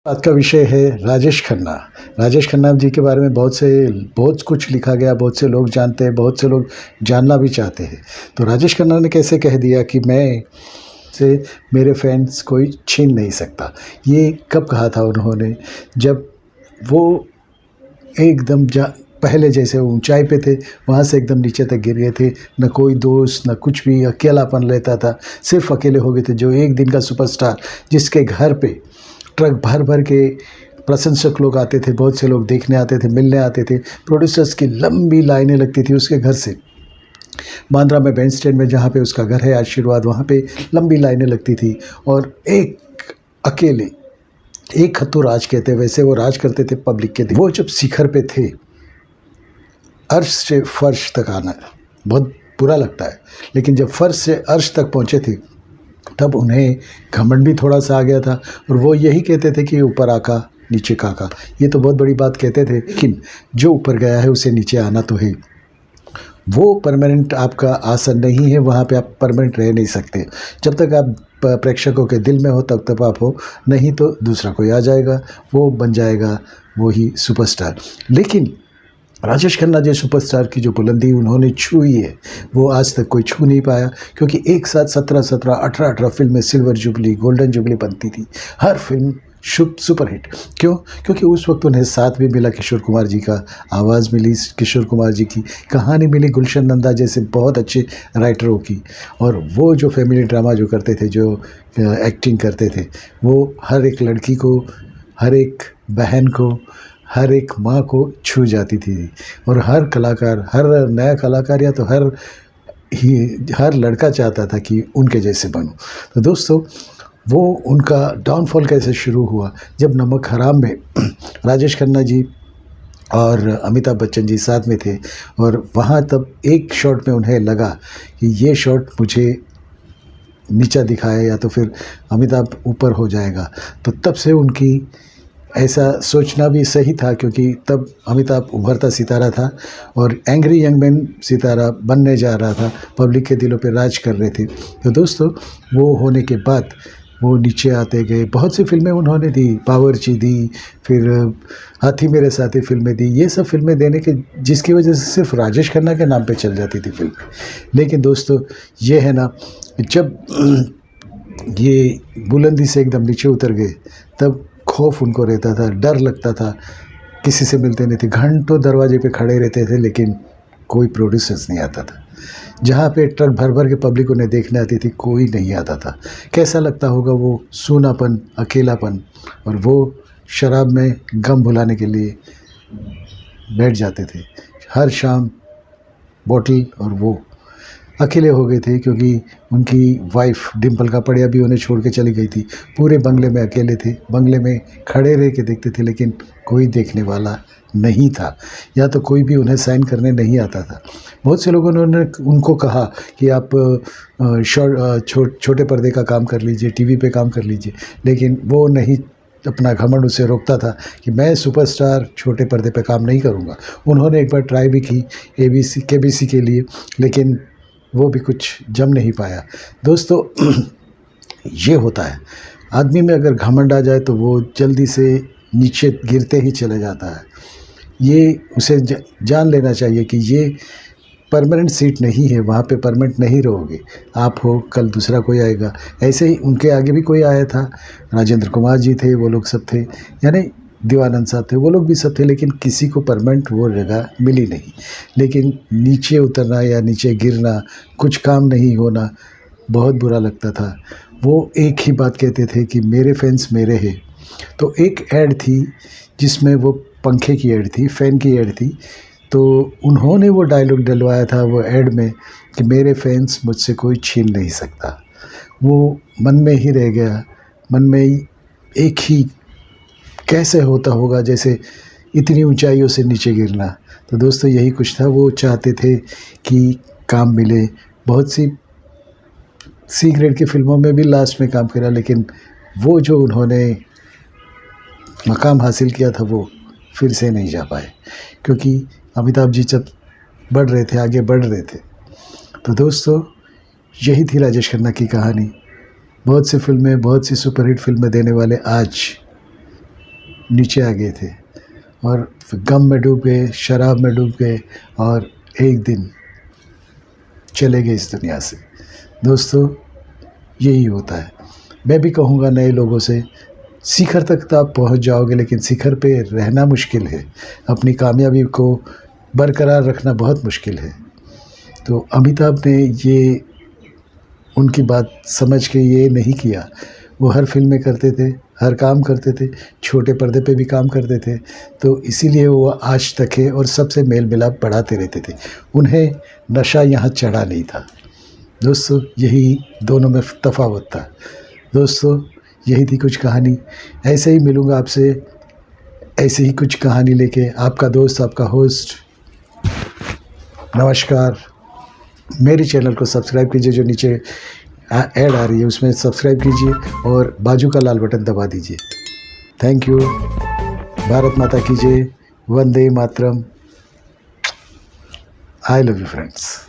आज का विषय है राजेश खन्ना। राजेश खन्ना जी के बारे में बहुत कुछ लिखा गया, बहुत से लोग जानते हैं, बहुत से लोग जानना भी चाहते हैं। तो राजेश खन्ना ने कैसे कह दिया कि मैं से मेरे फैंस कोई छीन नहीं सकता। ये कब कहा था उन्होंने? जब वो एकदम पहले जैसे ऊंचाई पे थे, वहाँ से एकदम नीचे तक गिर गए थे। न कोई दोस्त, न कुछ भी, अकेलापन रहता था, सिर्फ अकेले हो गए थे। जो एक दिन का सुपरस्टार, जिसके घर पे ट्रक भर भर के प्रशंसक लोग आते थे, बहुत से लोग देखने आते थे, मिलने आते थे, प्रोड्यूसर्स की लंबी लाइनें लगती थी उसके घर से। बांद्रा में बैंड स्टैंड में जहाँ पे उसका घर है आशीर्वाद, वहाँ पे लंबी लाइनें लगती थी। और एक अकेले एक खत्तो राज कहते, वैसे वो राज करते थे पब्लिक के। वो जब शिखर पे थे, अर्श से फर्श तक आना बहुत बुरा लगता है, लेकिन जब फर्श से अर्श तक पहुँचे थे तब उन्हें घमंड भी थोड़ा सा आ गया था। और वो यही कहते थे कि ऊपर आका नीचे काका। ये तो बहुत बड़ी बात कहते थे, लेकिन जो ऊपर गया है उसे नीचे आना तो है। वो परमानेंट आपका आसन नहीं है, वहाँ पे आप परमानेंट रह नहीं सकते। जब तक आप प्रेक्षकों के दिल में हो तब तक आप हो, नहीं तो दूसरा कोई आ जाएगा, वो बन जाएगा वही सुपरस्टार। लेकिन राजेश खन्ना जैसे सुपरस्टार की जो बुलंदी उन्होंने छुई है, वो आज तक कोई छू नहीं पाया। क्योंकि एक साथ 17 18 फिल्में सिल्वर जुबली, गोल्डन जुबली बनती थी, हर फिल्म सुपर हिट। क्यों? क्योंकि उस वक्त उन्हें साथ भी मिला किशोर कुमार जी का, आवाज़ मिली किशोर कुमार जी की, कहानी मिली गुलशन नंदा जैसे बहुत अच्छे राइटरों की। और वो जो फैमिली ड्रामा जो करते थे, जो एक्टिंग करते थे, वो हर एक लड़की को, हर एक बहन को, हर एक माँ को छू जाती थी। और हर कलाकार, हर नया कलाकार या तो हर लड़का चाहता था कि उनके जैसे बनूं। तो दोस्तों, वो उनका डाउनफॉल कैसे शुरू हुआ? जब नमक हराम में राजेश खन्ना जी और अमिताभ बच्चन जी साथ में थे, और वहाँ तब एक शॉट में उन्हें लगा कि ये शॉट मुझे नीचा दिखाए या तो फिर अमिताभ ऊपर हो जाएगा। तो तब से उनकी ऐसा सोचना भी सही था, क्योंकि तब अमिताभ उभरता सितारा था और एंग्री यंग मैन सितारा बनने जा रहा था, पब्लिक के दिलों पे राज कर रहे थे। तो दोस्तों, वो होने के बाद वो नीचे आते गए। बहुत सी फिल्में उन्होंने दी, बावर्ची दी, फिर हाथी मेरे साथी फिल्में दी। ये सब फिल्में देने के जिसकी वजह से सिर्फ राजेश खन्ना के नाम पे चल जाती थी फिल्म। लेकिन दोस्तों, ये है ना, जब ये बुलंदी से एकदम नीचे उतर गए तब खौफ उनको रहता था, डर लगता था, किसी से मिलते नहीं थे, घंटों दरवाजे पे खड़े रहते थे, लेकिन कोई प्रोड्यूसर्स नहीं आता था। जहाँ पे ट्रक भर भर के पब्लिक उन्हें देखने आती थी, कोई नहीं आता था। कैसा लगता होगा वो सूनापन, अकेलापन। और वो शराब में गम भुलाने के लिए बैठ जाते थे हर शाम, बोतल, और वो अकेले हो गए थे क्योंकि उनकी वाइफ डिम्पल कापड़िया भी उन्हें छोड़ के चली गई थी। पूरे बंगले में अकेले थे, बंगले में खड़े रह के देखते थे, लेकिन कोई देखने वाला नहीं था, या तो कोई भी उन्हें साइन करने नहीं आता था। बहुत से लोगों ने उनको कहा कि आप छोटे पर्दे का काम कर लीजिए, टीवी पे काम कर लीजिए, लेकिन वो नहीं, अपना घमंड उसे रोकता था कि मैं सुपरस्टार छोटे पर्दे पे काम नहीं करूँगा। उन्होंने एक बार ट्राई भी की केबीसी के लिए, लेकिन वो भी कुछ जम नहीं पाया। दोस्तों, ये होता है, आदमी में अगर घमंड आ जाए तो वो जल्दी से नीचे गिरते ही चले जाता है। ये उसे जान लेना चाहिए कि ये परमानेंट सीट नहीं है, वहाँ पे परमानेंट नहीं रहोगे। आप हो, कल दूसरा कोई आएगा। ऐसे ही उनके आगे भी कोई आया था, राजेंद्र कुमार जी थे, वो लोग सब थे, यानी देवानंद साहब थे, वो लोग भी सब थे, लेकिन किसी को परमानेंट वो जगह मिली नहीं। लेकिन नीचे उतरना या नीचे गिरना, कुछ काम नहीं होना, बहुत बुरा लगता था। वो एक ही बात कहते थे कि मेरे फैंस मेरे हैं। तो एक ऐड थी जिसमें वो पंखे की ऐड थी, फ़ैन की ऐड थी, तो उन्होंने वो डायलॉग डलवाया था वो ऐड में कि मेरे फैंस मुझसे कोई छीन नहीं सकता। वो मन में ही रह गया, मन में ही एक ही कैसे होता होगा जैसे इतनी ऊंचाइयों से नीचे गिरना। तो दोस्तों, यही कुछ था। वो चाहते थे कि काम मिले। बहुत सी ग्रेड की फिल्मों में भी लास्ट में काम करा, लेकिन वो जो उन्होंने मकाम हासिल किया था वो फिर से नहीं जा पाए, क्योंकि अमिताभ जी जब बढ़ रहे थे, आगे बढ़ रहे थे। तो दोस्तों, यही थी राजेश खन्ना की कहानी। बहुत सी फिल्में, बहुत सी सुपरहिट फिल्में देने वाले आज नीचे आ गए थे और गम में डूब गए, शराब में डूब गए और एक दिन चले गए इस दुनिया से। दोस्तों, यही होता है। मैं भी कहूँगा नए लोगों से, शिखर तक तो आप पहुँच जाओगे, लेकिन शिखर पे रहना मुश्किल है, अपनी कामयाबी को बरकरार रखना बहुत मुश्किल है। तो अमिताभ ने ये उनकी बात समझ के ये नहीं किया। वो हर फिल्म में करते थे, हर काम करते थे, छोटे पर्दे पे भी काम करते थे, तो इसीलिए वो आज तक है और सबसे मेल मिलाप बढ़ाते रहते थे। उन्हें नशा यहाँ चढ़ा नहीं था। दोस्तों, यही दोनों में तफावत था। दोस्तों, यही थी कुछ कहानी। ऐसे ही मिलूँगा आपसे, ऐसे ही कुछ कहानी लेके। आपका दोस्त, आपका होस्ट। नमस्कार। मेरे चैनल को सब्सक्राइब कीजिए, जो नीचे ऐड आ रही है उसमें सब्सक्राइब कीजिए और बाजू का लाल बटन दबा दीजिए। Thank you. भारत माता की जय। वंदे मातरम। I love you friends.